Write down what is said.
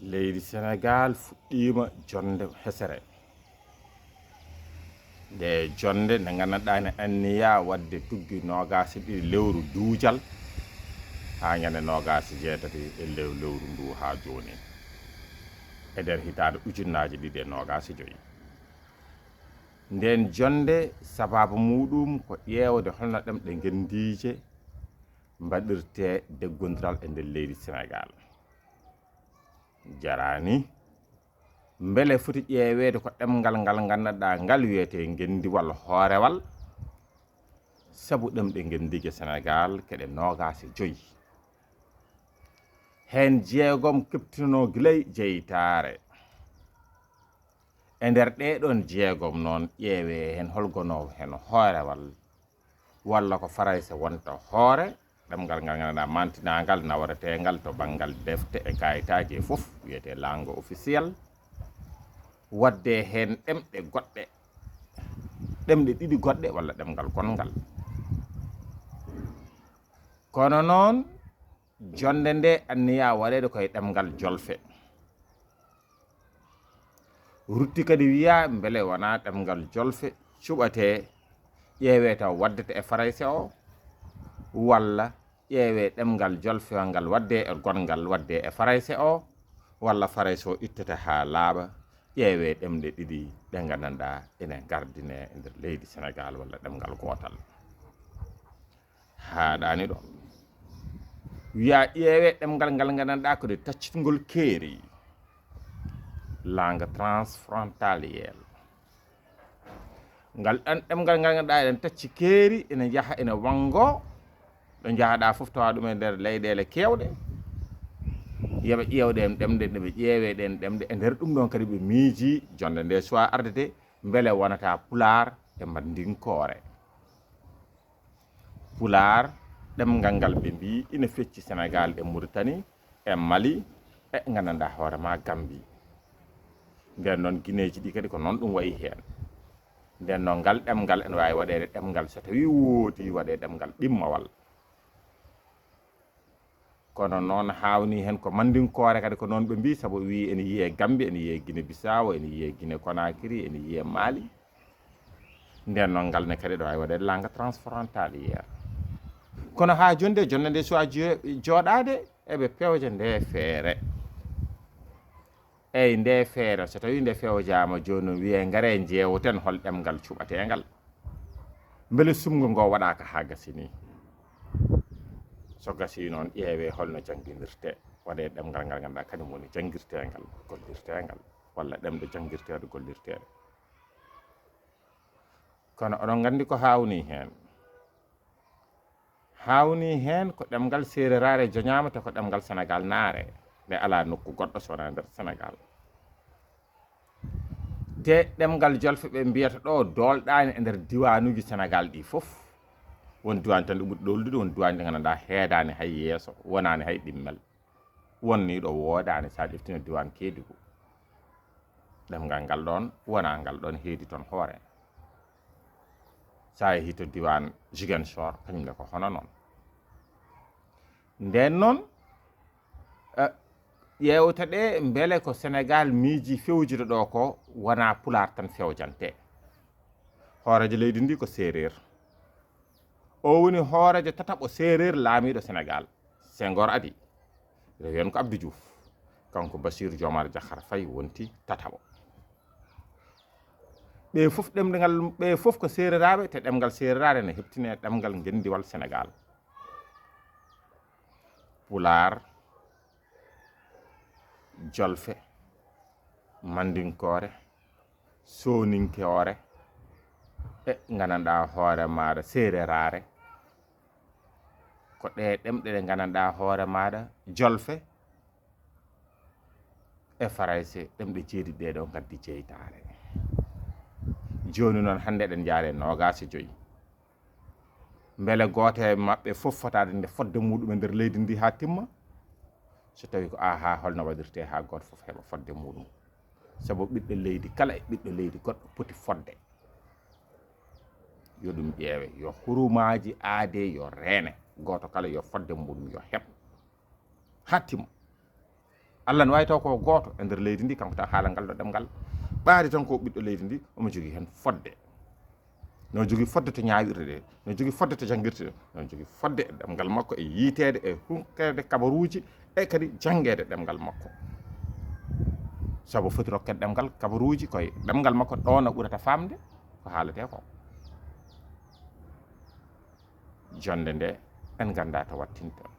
leydi Sénégal fuɗɗima jonde hesere nde jonde nde gandanɗa ne anniya wadde tuggi nogasi ɗiɗi lewru duujal ha ñande nogasi jeetati e lewru ndu ha joni e nder hitande ujunnaji ɗiɗi e nogasi joyyi nden jonde sababu muɗum ko ƴewde holno ɗemɗe gendije mbaɗirte deggodiral e nder leydi Sénégal jarani beele foti ƴeewede ko ɗemgal ngal gandanɗa ngal wiyete gendiwal hoorewal saabu ɗemɗe gendije Sénégal keɗe nogasi joyyi hen jeegom keptino guilay jeytare e nder ɗeɗon jeegom noon ƴeewe hen holgonowo hen hoorewal walla ko farayse wonta hoore ɗemgal ngal gandanɗa mantinagal nawaretegal to banggal defte e kayitaji e foof wiyete langue officiel wadde hen ɗemɗe goɗɗe ɗemɗe ɗiɗi goɗɗe walla ɗemgal gongal kono noon jonde nde anniya waɗede koye ɗemgal jolfe rutti kadi wiya beele wona ɗemgal jolfe cuɓate ƴeewe taw waddete e farayse o walla ƴeewe ɗemgal jolfe ngal wadde e gongal wadde e farayse o walla farayse o ittete ha laaɓa ƴeewe ɗemɗe ɗiɗi ɗe gandanɗa ene gardine e nder leydi Sénégal walla ɗemgal gotal haɗani ɗon wiya ƴeewe ɗemgal ngal gandanɗa kode taccitgol keeri langue transfrontalière ngal ɗemgal ngal gandanɗa eɗen tacci keeri ene jaaha ene wango ɗo jaahaɗa foof tawa ɗum e nder leyɗele kewɗe yoɓe ƴewɗen ɗemɗe ɗeɓe ƴeeweɗen ɗemɗe e nder ɗum ɗon kadi ɓe miiji jonde nde suwa ardete beele wonata pular e mandinkore pular ɗemgal ngal ɓe mbi ina fecci Sénégal e Mauritanie e Mali e gandanɗa hoorema Gambie nden noon guineji ɗi kadi ko noon ɗum wayi hen nden noon ngal ɗemgal ene wawi waɗede ɗemgal so tawi woodi waɗe ɗemgal ɗimmawal kono noon hawni hen ko mandinkore kadi ko noon ɓe mbi saabu wi ene yiye Gambie ene yiye Guinée Bissau ene yiye Guinée Conakry ene yiye Mali nden noon ngal ne kadi ɗo wawi waɗede langue transfrontalière kono ha jonde nde suwa jooɗade eɓe pewje nde feere eyyi nde feere so tawi nde fewjama joni wiye gaare jewten hol ɗemgal cuɓategal beele sumgo ngo waɗaka ha gasini so gasi noon ƴeewe holno jangguirte waɗe ɗemgal ngal ganduɗa kañum woni jangguirtegal gollirtegal walla ɗemɗe jangguirteɗe gollirteɗe kono oɗon gandi ko hawni hen ko ɗemgal sererare joñama te ko ɗemgal Sénégal naare nde ala nokku goɗɗo sowona nder Sénégal te ɗemgal jolfe ɓe mbiyata ɗo dolɗani e nder diwanuji Sénégal ɗi foof won diwani tan ɗi ɓuuri ɗollude won diwani ɗi gandanɗa heedani hay yeeso wonani hay ɗimmel wonni ɗo wodani sa ƴeftino diwan Kédougou ɗemgal ngal ɗon wona ngal ɗon heedi toon hoore sa yeehi to diwan Ziguinchor kañumne ko hono noon nden noon ƴewta ɗe beele ko Sénégal miiji fewjude ɗo ko wona pular tan fewjante hoorejo leydi ndi ko séréer o woni hoorejo tataɓo séréer laamiɗo Sénégal Senghor adi rewiyen ko Abdou Diouf kanko Bassirou Diomaye Diakhar Faye wonti tataɓo ɓe foof ɗemɗegal ɓe foof ko séréraɓe te ɗemgal sérérare ne heptine ɗemgal gendiwal Sénégal pular jolfe mandinkore soninkore e gandanɗa hoore maɗa sérérare ko ɗe ɗemɗe ɗe gandanɗa hoore maɗa jolfe e farayse ɗemɗe jeeɗiɗi ɗe ɗo gaddi jeytare joni noon hande eɗen jaare nogasi joyyi beele goto e mabɓe foof fotade nde fodde muɗum e nder leydi ndi ha timma so tawi ko aha holno waɗirte ha goto foof heeɓa fodde muɗum saabu ɓiɗɗo leydi kala e ɓiɗɗo leydi goɗɗo poti fodde yo ɗum ƴeewe yo hurumaji aade yo reene goto kala yo fodde muɗum yo heɓ ha timma Allah ne wawi taw ko goto e nder leydi ndi kanko ta haala ngal ɗo ɗemgal ɓaari tan ko ɓiɗɗo leydi ndi omo jogui hen fodde no jogui fodde to ñawirde ɗe no jogui fodde to jangguirte ɗe no jogui fodde e ɗemgal makko e yiitede e hunkede kabaruji e kadi jangguede ɗemgal makko saabu foti rokkede ɗemgal kabaruji koye ɗemgal makko ɗo no ɓurata famde ko haalete ko jonde nde en ganda to wattinta